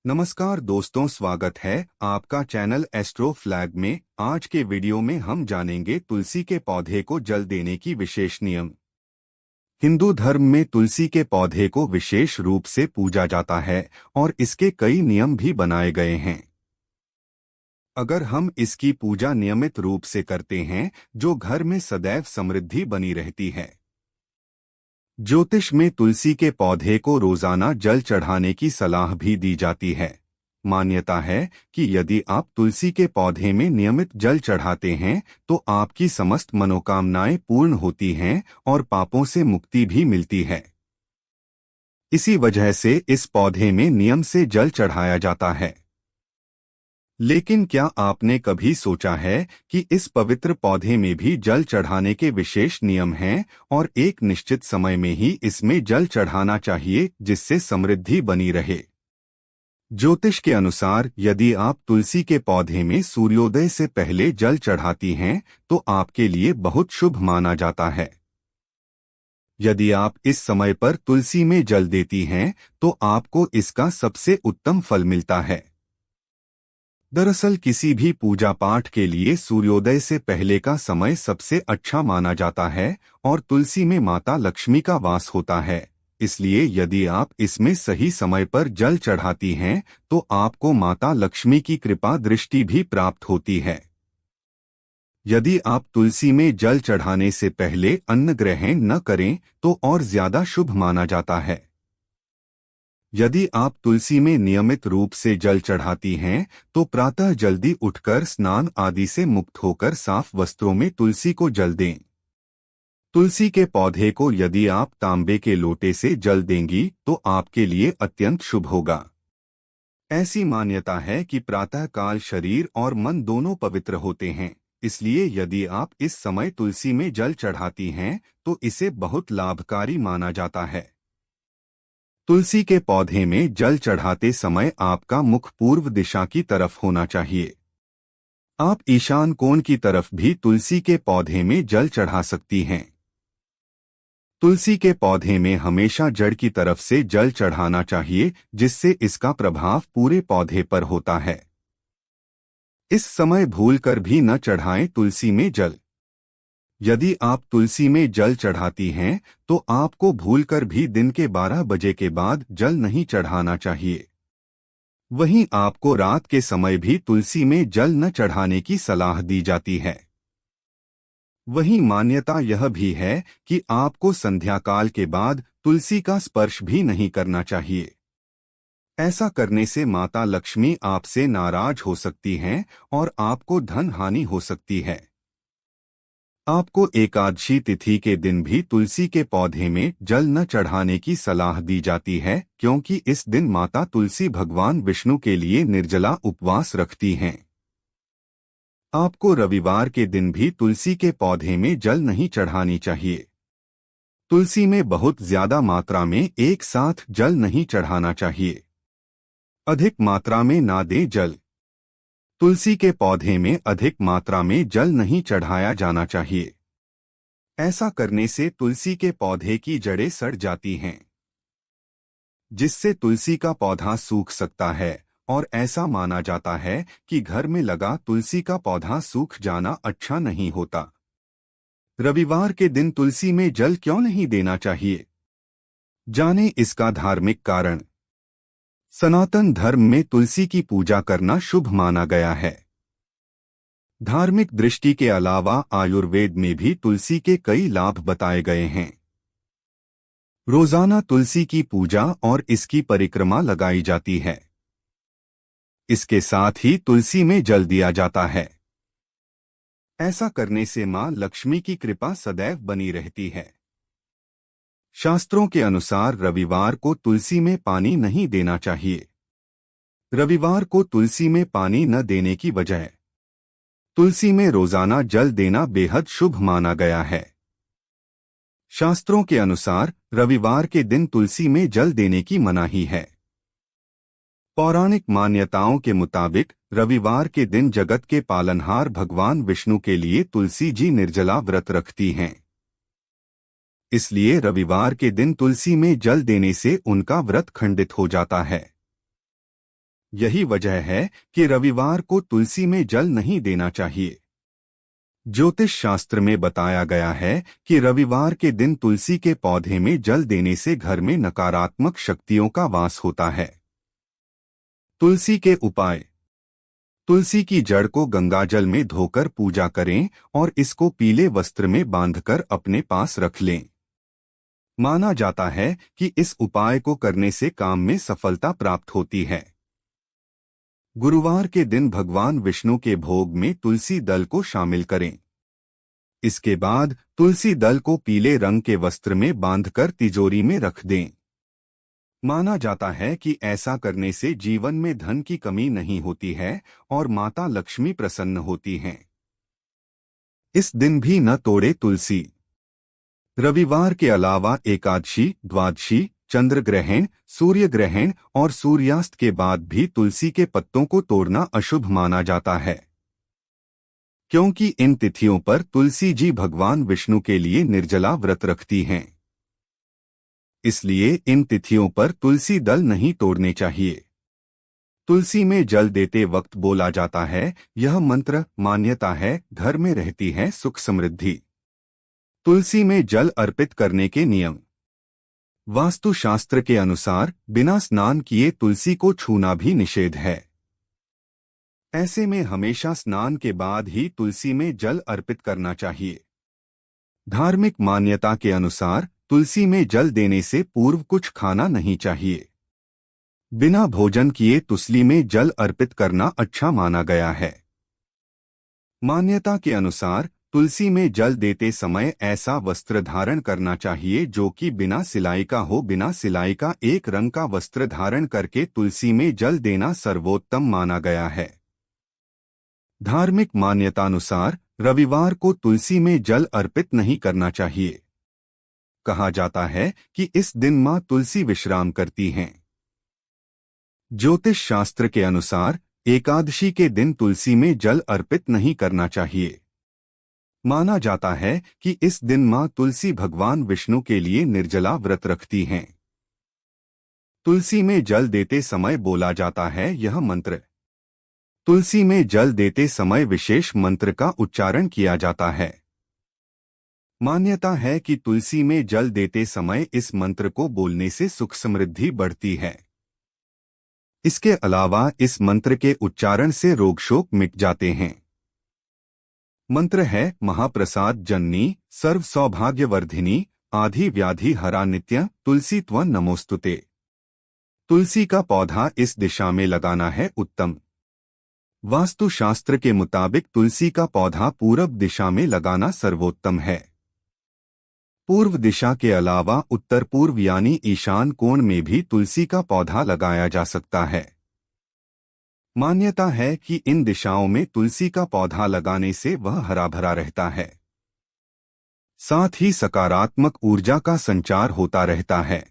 नमस्कार दोस्तों, स्वागत है आपका चैनल एस्ट्रो फ्लैग में। आज के वीडियो में हम जानेंगे तुलसी के पौधे को जल देने की विशेष नियम। हिंदू धर्म में तुलसी के पौधे को विशेष रूप से पूजा जाता है और इसके कई नियम भी बनाए गए हैं। अगर हम इसकी पूजा नियमित रूप से करते हैं, जो घर में सदैव समृद्धि बनी रहती है। ज्योतिष में तुलसी के पौधे को रोजाना जल चढ़ाने की सलाह भी दी जाती है। मान्यता है कि यदि आप तुलसी के पौधे में नियमित जल चढ़ाते हैं तो आपकी समस्त मनोकामनाएं पूर्ण होती हैं और पापों से मुक्ति भी मिलती है। इसी वजह से इस पौधे में नियम से जल चढ़ाया जाता है। लेकिन क्या आपने कभी सोचा है कि इस पवित्र पौधे में भी जल चढ़ाने के विशेष नियम हैं और एक निश्चित समय में ही इसमें जल चढ़ाना चाहिए जिससे समृद्धि बनी रहे। ज्योतिष के अनुसार यदि आप तुलसी के पौधे में सूर्योदय से पहले जल चढ़ाती हैं तो आपके लिए बहुत शुभ माना जाता है। यदि आप इस समय पर तुलसी में जल देती हैं तो आपको इसका सबसे उत्तम फल मिलता है। दरअसल किसी भी पूजा पाठ के लिए सूर्योदय से पहले का समय सबसे अच्छा माना जाता है और तुलसी में माता लक्ष्मी का वास होता है। इसलिए यदि आप इसमें सही समय पर जल चढ़ाती हैं तो आपको माता लक्ष्मी की कृपा दृष्टि भी प्राप्त होती है। यदि आप तुलसी में जल चढ़ाने से पहले अन्न ग्रहण न करें तो और ज्यादा शुभ माना जाता है। यदि आप तुलसी में नियमित रूप से जल चढ़ाती हैं तो प्रातः जल्दी उठकर स्नान आदि से मुक्त होकर साफ वस्त्रों में तुलसी को जल दें। तुलसी के पौधे को यदि आप तांबे के लोटे से जल देंगी तो आपके लिए अत्यंत शुभ होगा। ऐसी मान्यता है कि प्रातः काल शरीर और मन दोनों पवित्र होते हैं, इसलिए यदि आप इस समय तुलसी में जल चढ़ाती हैं तो इसे बहुत लाभकारी माना जाता है। तुलसी के पौधे में जल चढ़ाते समय आपका मुख पूर्व दिशा की तरफ होना चाहिए। आप ईशान कोण की तरफ भी तुलसी के पौधे में जल चढ़ा सकती हैं। तुलसी के पौधे में हमेशा जड़ की तरफ से जल चढ़ाना चाहिए जिससे इसका प्रभाव पूरे पौधे पर होता है। इस समय भूलकर भी न चढ़ाएं तुलसी में जल। यदि आप तुलसी में जल चढ़ाती हैं तो आपको भूलकर भी दिन के 12 बजे के बाद जल नहीं चढ़ाना चाहिए। वहीं आपको रात के समय भी तुलसी में जल न चढ़ाने की सलाह दी जाती है। वहीं मान्यता यह भी है कि आपको संध्या काल के बाद तुलसी का स्पर्श भी नहीं करना चाहिए। ऐसा करने से माता लक्ष्मी आपसे नाराज हो सकती हैं और आपको धन हानि हो सकती है। आपको एकादशी तिथि के दिन भी तुलसी के पौधे में जल न चढ़ाने की सलाह दी जाती है, क्योंकि इस दिन माता तुलसी भगवान विष्णु के लिए निर्जला उपवास रखती हैं। आपको रविवार के दिन भी तुलसी के पौधे में जल नहीं चढ़ानी चाहिए। तुलसी में बहुत ज्यादा मात्रा में एक साथ जल नहीं चढ़ाना चाहिए। अधिक मात्रा में ना दें जल। तुलसी के पौधे में अधिक मात्रा में जल नहीं चढ़ाया जाना चाहिए। ऐसा करने से तुलसी के पौधे की जड़ें सड़ जाती हैं, जिससे तुलसी का पौधा सूख सकता है और ऐसा माना जाता है कि घर में लगा तुलसी का पौधा सूख जाना अच्छा नहीं होता। रविवार के दिन तुलसी में जल क्यों नहीं देना चाहिए? जानें इसका धार्मिक कारण। सनातन धर्म में तुलसी की पूजा करना शुभ माना गया है। धार्मिक दृष्टि के अलावा आयुर्वेद में भी तुलसी के कई लाभ बताए गए हैं। रोजाना तुलसी की पूजा और इसकी परिक्रमा लगाई जाती है। इसके साथ ही तुलसी में जल दिया जाता है। ऐसा करने से मां लक्ष्मी की कृपा सदैव बनी रहती है। शास्त्रों के अनुसार रविवार को तुलसी में पानी नहीं देना चाहिए। रविवार को तुलसी में पानी न देने की वजह तुलसी में रोजाना जल देना बेहद शुभ माना गया है। शास्त्रों के अनुसार रविवार के दिन तुलसी में जल देने की मनाही है। पौराणिक मान्यताओं के मुताबिक रविवार के दिन जगत के पालनहार भगवान विष्णु के लिए तुलसी जी निर्जला व्रत रखती हैं। इसलिए रविवार के दिन तुलसी में जल देने से उनका व्रत खंडित हो जाता है। यही वजह है कि रविवार को तुलसी में जल नहीं देना चाहिए। ज्योतिष शास्त्र में बताया गया है कि रविवार के दिन तुलसी के पौधे में जल देने से घर में नकारात्मक शक्तियों का वास होता है। तुलसी के उपाय। तुलसी की जड़ को गंगाजल में धोकर पूजा करें और इसको पीले वस्त्र में बांधकर अपने पास रख लें। माना जाता है कि इस उपाय को करने से काम में सफलता प्राप्त होती है। गुरुवार के दिन भगवान विष्णु के भोग में तुलसी दल को शामिल करें। इसके बाद तुलसी दल को पीले रंग के वस्त्र में बांधकर तिजोरी में रख दें। माना जाता है कि ऐसा करने से जीवन में धन की कमी नहीं होती है और माता लक्ष्मी प्रसन्न होती हैं। इस दिन भी न तोड़े तुलसी। रविवार के अलावा एकादशी, द्वादशी, चंद्र ग्रहण, सूर्य ग्रहण और सूर्यास्त के बाद भी तुलसी के पत्तों को तोड़ना अशुभ माना जाता है, क्योंकि इन तिथियों पर तुलसी जी भगवान विष्णु के लिए निर्जला व्रत रखती हैं। इसलिए इन तिथियों पर तुलसी दल नहीं तोड़ने चाहिए। तुलसी में जल देते वक्त बोला जाता है, यह मंत्र मान्यता है, घर में रहती है सुख समृद्धि। तुलसी में जल अर्पित करने के नियम। वास्तुशास्त्र के अनुसार बिना स्नान किए तुलसी को छूना भी निषेध है। ऐसे में हमेशा स्नान के बाद ही तुलसी में जल अर्पित करना चाहिए। धार्मिक मान्यता के अनुसार तुलसी में जल देने से पूर्व कुछ खाना नहीं चाहिए। बिना भोजन किए तुलसी में जल अर्पित करना अच्छा माना गया है। मान्यता के अनुसार तुलसी में जल देते समय ऐसा वस्त्र धारण करना चाहिए जो कि बिना सिलाई का हो। बिना सिलाई का एक रंग का वस्त्र धारण करके तुलसी में जल देना सर्वोत्तम माना गया है। धार्मिक मान्यतानुसार रविवार को तुलसी में जल अर्पित नहीं करना चाहिए। कहा जाता है कि इस दिन मां तुलसी विश्राम करती हैं। ज्योतिष शास्त्र के अनुसार एकादशी के दिन तुलसी में जल अर्पित नहीं करना चाहिए। माना जाता है कि इस दिन मां तुलसी भगवान विष्णु के लिए निर्जला व्रत रखती हैं। तुलसी में जल देते समय बोला जाता है यह मंत्र। तुलसी में जल देते समय विशेष मंत्र का उच्चारण किया जाता है। मान्यता है कि तुलसी में जल देते समय इस मंत्र को बोलने से सुख समृद्धि बढ़ती है। इसके अलावा इस मंत्र के उच्चारण से रोग शोक मिट जाते हैं। मंत्र है महाप्रसाद जननी सर्व सौभाग्यवर्धिनी आधि व्याधि हरा नित्य तुलसी त्वं नमोस्तुते। तुलसी का पौधा इस दिशा में लगाना है उत्तम। वास्तुशास्त्र के मुताबिक तुलसी का पौधा पूरब दिशा में लगाना सर्वोत्तम है। पूर्व दिशा के अलावा उत्तर पूर्व यानी ईशान कोण में भी तुलसी का पौधा लगाया जा सकता है। मान्यता है कि इन दिशाओं में तुलसी का पौधा लगाने से वह हरा भरा रहता है, साथ ही सकारात्मक ऊर्जा का संचार होता रहता है।